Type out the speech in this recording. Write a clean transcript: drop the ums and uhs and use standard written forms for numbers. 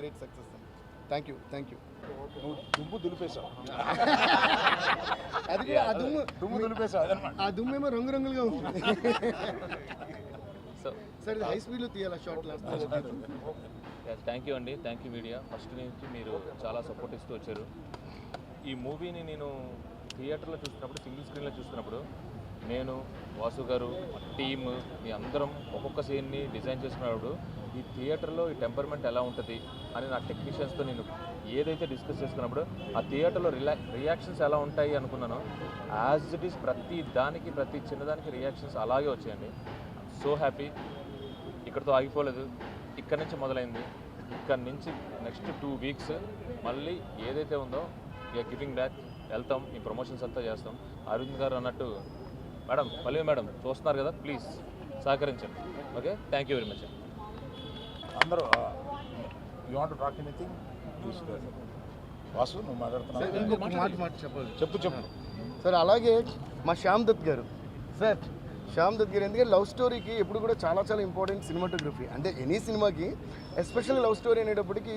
Great success. Thank you. నువ్వు దుమ్ము దులిపేశావు. అది దుమ్ము దులిపేశావు అదనమాట. ఆ దుమ్మేమో రంగురంగులుగా ఉంటుంది. సో సరే హై స్పీడ్లో తీయాలి షార్ట్ లాస్ట్. థ్యాంక్ యూ అండి, థ్యాంక్ యూ మీడియా. ఫస్ట్ నుంచి మీరు చాలా సపోర్ట్ ఇస్తూ వచ్చారు. ఈ మూవీని నేను థియేటర్లో చూస్తున్నప్పుడు, సింగిల్ స్క్రీన్లో చూస్తున్నప్పుడు నేను, వాసు గారు, టీమ్, మీ అందరం ఒక్కొక్క సీన్ని డిజైన్ చేసుకున్నప్పుడు ఈ థియేటర్లో ఈ టెంపర్మెంట్ ఎలా ఉంటుంది అని నా టెక్నీషియన్స్తో నేను ఏదైతే డిస్కస్ చేసుకున్నప్పుడు ఆ థియేటర్లో రియాక్షన్స్ ఎలా ఉంటాయి అనుకున్నానో యాజ్ ఇట్ ఈస్ ప్రతి దానికి, ప్రతి చిన్నదానికి రియాక్షన్స్ అలాగే వచ్చాయండి. So happy. ఇక్కడితో ఆగిపోలేదు, ఇక్కడి నుంచి మొదలైంది. ఇక్కడి నుంచి నెక్స్ట్ 2 వీక్స్ మళ్ళీ ఏదైతే ఉందో ఇక గివింగ్ బ్యాక్ వెళ్తాం, ఈ ప్రమోషన్స్ అంతా చేస్తాం. అరవింద్ గారు అన్నట్టు మేడం, మళ్ళీ మేడం చూస్తున్నారు కదా, ప్లీజ్ సహకరించండి. Okay, thank you very much. అందరూ you want talk anything Vasu, నువ్వు మాట్లాడుతున్నావు. ఇంకొక మాట చెప్పాలి. చెప్పు. సార్ అలాగే మా శ్యామ్ దత్ గారు, సార్ శ్యామ్ దత్ గారు ఎందుకంటే లవ్ స్టోరీకి ఎప్పుడు కూడా చాలా ఇంపార్టెంట్ సినిమాటోగ్రఫీ. అంటే ఎనీ సినిమాకి ఎస్పెషల్లీ లవ్ స్టోరీ అనేటప్పటికి